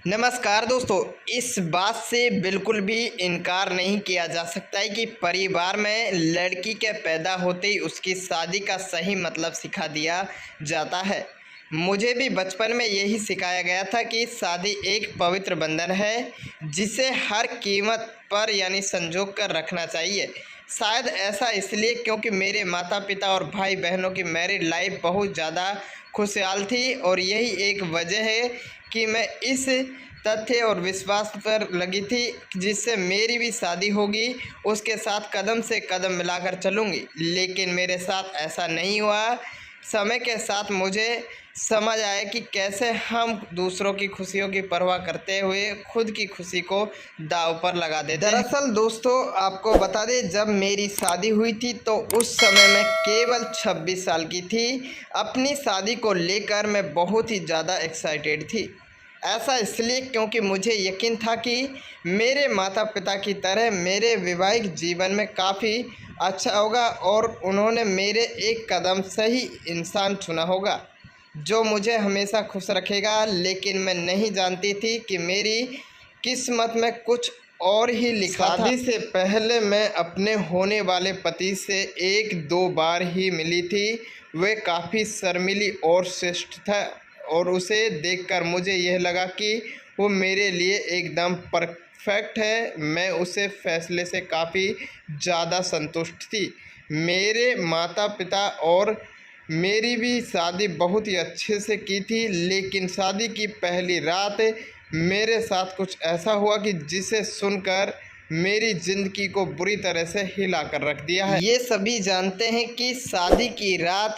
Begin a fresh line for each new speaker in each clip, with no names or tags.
नमस्कार दोस्तों। इस बात से बिल्कुल भी इनकार नहीं किया जा सकता है कि परिवार में लड़की के पैदा होते ही उसकी शादी का सही मतलब सिखा दिया जाता है। मुझे भी बचपन में यही सिखाया गया था कि शादी एक पवित्र बंधन है जिसे हर कीमत पर संजोग कर रखना चाहिए। शायद ऐसा इसलिए क्योंकि मेरे माता पिता और भाई बहनों की मैरिड लाइफ बहुत ज़्यादा खुशहाल थी और यही एक वजह है कि मैं इस तथ्य और विश्वास पर लगी थी जिससे मेरी भी शादी होगी, उसके साथ कदम से कदम मिलाकर चलूँगी। लेकिन मेरे साथ ऐसा नहीं हुआ। समय के साथ मुझे समझ आया कि कैसे हम दूसरों की खुशियों की परवाह करते हुए खुद की खुशी को दांव पर लगा देते हैं। दरअसल दोस्तों, आपको बता दें, जब मेरी शादी हुई थी तो उस समय मैं केवल 26 साल की थी। अपनी शादी को लेकर मैं बहुत ही ज़्यादा एक्साइटेड थी। ऐसा इसलिए क्योंकि मुझे यकीन था कि मेरे माता पिता की तरह मेरे वैवाहिक जीवन में काफ़ी अच्छा होगा और उन्होंने मेरे एक कदम सही इंसान चुना होगा जो मुझे हमेशा खुश रखेगा। लेकिन मैं नहीं जानती थी कि मेरी किस्मत में कुछ और ही लिखा था। शादी से पहले मैं अपने होने वाले पति से एक दो बार ही मिली थी। वे काफ़ी शर्मीली और श्रेष्ठ था और उसे देखकर मुझे यह लगा कि वो मेरे लिए एकदम परफेक्ट है। मैं उसे फैसले से काफ़ी ज़्यादा संतुष्ट थी। मेरे माता पिता और मेरी भी शादी बहुत ही अच्छे से की थी, लेकिन शादी की पहली रात मेरे साथ कुछ ऐसा हुआ कि जिसे सुनकर मेरी ज़िंदगी को बुरी तरह से हिला कर रख दिया है। ये सभी जानते हैं कि शादी की रात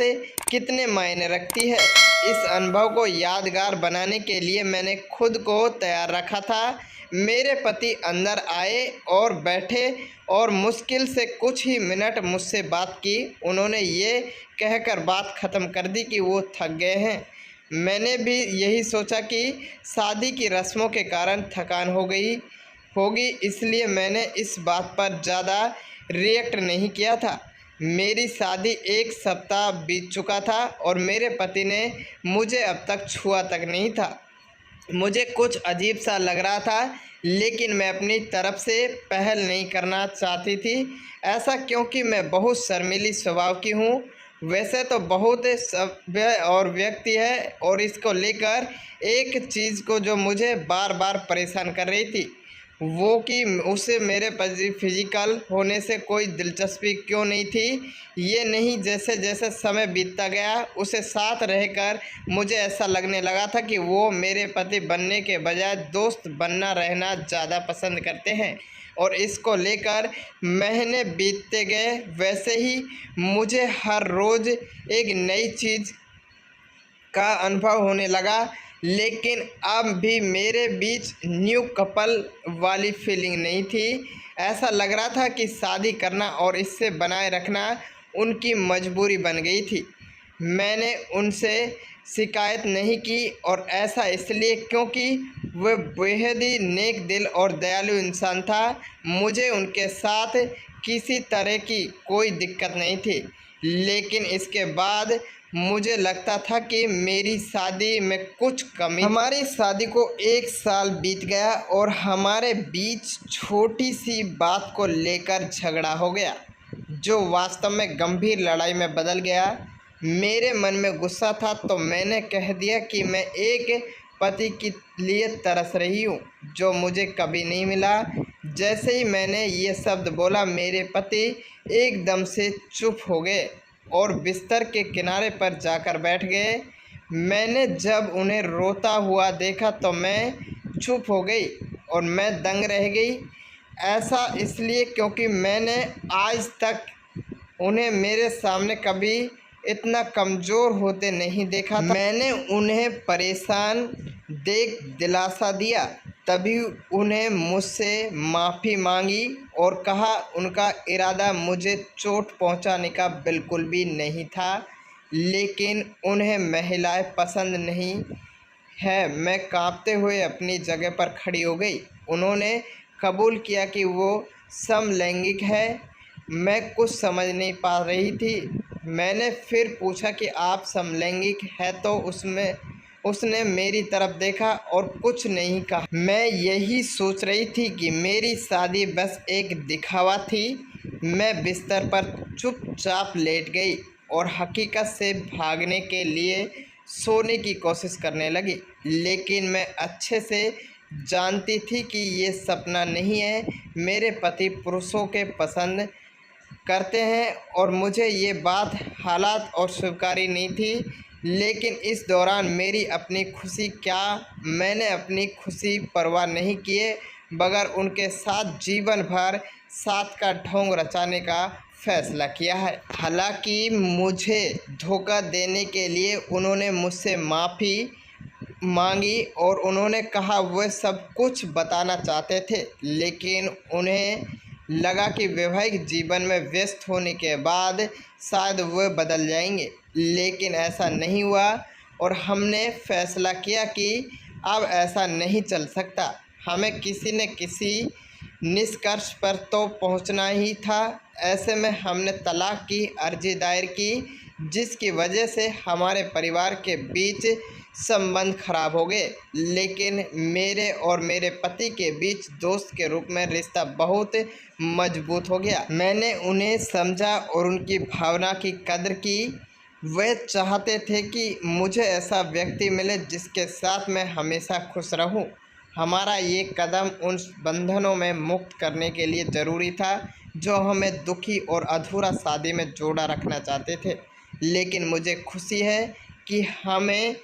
कितने मायने रखती है। इस अनुभव को यादगार बनाने के लिए मैंने खुद को तैयार रखा था। मेरे पति अंदर आए और बैठे और मुश्किल से कुछ ही मिनट मुझसे बात की। उन्होंने ये कहकर बात ख़त्म कर दी कि वो थक गए हैं। मैंने भी यही सोचा कि शादी की रस्मों के कारण थकान हो गई होगी, इसलिए मैंने इस बात पर ज़्यादा रिएक्ट नहीं किया था। मेरी शादी एक सप्ताह बीत चुका था और मेरे पति ने मुझे अब तक छुआ तक नहीं था। मुझे कुछ अजीब सा लग रहा था, लेकिन मैं अपनी तरफ से पहल नहीं करना चाहती थी। ऐसा क्योंकि मैं बहुत शर्मीली स्वभाव की हूँ। वैसे तो बहुत सभ्य और व्यक्ति है और इसको लेकर एक चीज़ को जो मुझे बार बार परेशान कर रही थी वो कि उसे मेरे फिजिकल होने से कोई दिलचस्पी क्यों नहीं थी। ये नहीं, जैसे जैसे समय बीतता गया उसे साथ रहकर मुझे ऐसा लगने लगा था कि वो मेरे पति बनने के बजाय दोस्त बनना रहना ज़्यादा पसंद करते हैं और इसको लेकर महीने बीतते गए। वैसे ही मुझे हर रोज़ एक नई चीज़ का अनुभव होने लगा, लेकिन अब भी मेरे बीच न्यू कपल वाली फीलिंग नहीं थी। ऐसा लग रहा था कि शादी करना और इससे बनाए रखना उनकी मजबूरी बन गई थी। मैंने उनसे शिकायत नहीं की और ऐसा इसलिए क्योंकि वह बेहद ही नेक दिल और दयालु इंसान था। मुझे उनके साथ किसी तरह की कोई दिक्कत नहीं थी, लेकिन इसके बाद मुझे लगता था कि मेरी शादी में कुछ कमी। हमारी शादी को 1 साल बीत गया और हमारे बीच छोटी सी बात को लेकर झगड़ा हो गया जो वास्तव में गंभीर लड़ाई में बदल गया। मेरे मन में गुस्सा था तो मैंने कह दिया कि मैं एक पति के लिए तरस रही हूँ जो मुझे कभी नहीं मिला। जैसे ही मैंने ये शब्द बोला मेरे पति एकदम से चुप हो गए और बिस्तर के किनारे पर जाकर बैठ गए। मैंने जब उन्हें रोता हुआ देखा तो मैं चुप हो गई और मैं दंग रह गई। ऐसा इसलिए क्योंकि मैंने आज तक उन्हें मेरे सामने कभी इतना कमज़ोर होते नहीं देखा था। मैंने उन्हें परेशान देख दिलासा दिया, तभी उन्हें मुझसे माफ़ी मांगी और कहा उनका इरादा मुझे चोट पहुंचाने का बिल्कुल भी नहीं था, लेकिन उन्हें महिलाएं पसंद नहीं है। मैं कांपते हुए अपनी जगह पर खड़ी हो गई। उन्होंने कबूल किया कि वो समलैंगिक है। मैं कुछ समझ नहीं पा रही थी। मैंने फिर पूछा कि आप समलैंगिक है तो उसमें उसने मेरी तरफ देखा और कुछ नहीं कहा। मैं यही सोच रही थी कि मेरी शादी बस एक दिखावा थी। मैं बिस्तर पर चुपचाप लेट गई और हकीकत से भागने के लिए सोने की कोशिश करने लगी, लेकिन मैं अच्छे से जानती थी कि ये सपना नहीं है। मेरे पति पुरुषों के पसंद करते हैं और मुझे ये बात हालात और स्वीकारी नहीं थी। लेकिन इस दौरान मेरी अपनी खुशी क्या, मैंने अपनी खुशी परवाह नहीं किए बगैर उनके साथ जीवन भर साथ का ढोंग रचाने का फैसला किया है। हालांकि मुझे धोखा देने के लिए उन्होंने मुझसे माफ़ी मांगी और उन्होंने कहा वह सब कुछ बताना चाहते थे, लेकिन उन्हें लगा कि वैवाहिक जीवन में व्यस्त होने के बाद शायद वह बदल जाएंगे। लेकिन ऐसा नहीं हुआ और हमने फैसला किया कि अब ऐसा नहीं चल सकता। हमें किसी न किसी निष्कर्ष पर तो पहुंचना ही था। ऐसे में हमने तलाक की अर्जी दायर की, जिसकी वजह से हमारे परिवार के बीच संबंध खराब हो गए। लेकिन मेरे और मेरे पति के बीच दोस्त के रूप में रिश्ता बहुत मजबूत हो गया। मैंने उन्हें समझा और उनकी भावना की कदर की। वे चाहते थे कि मुझे ऐसा व्यक्ति मिले जिसके साथ मैं हमेशा खुश रहूं। हमारा ये कदम उन बंधनों में मुक्त करने के लिए ज़रूरी था जो हमें दुखी और अधूरा शादी में जोड़ा रखना चाहते थे। लेकिन मुझे खुशी है कि हमें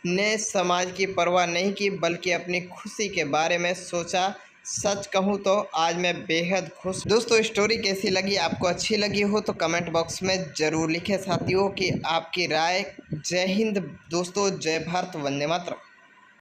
ने समाज की परवाह नहीं की बल्कि अपनी खुशी के बारे में सोचा। सच कहूँ तो आज मैं बेहद खुश। दोस्तों, स्टोरी कैसी लगी? आपको अच्छी लगी हो तो कमेंट बॉक्स में ज़रूर लिखें साथियों कि आपकी राय। जय हिंद दोस्तों, जय भारत, वंदे मातरम।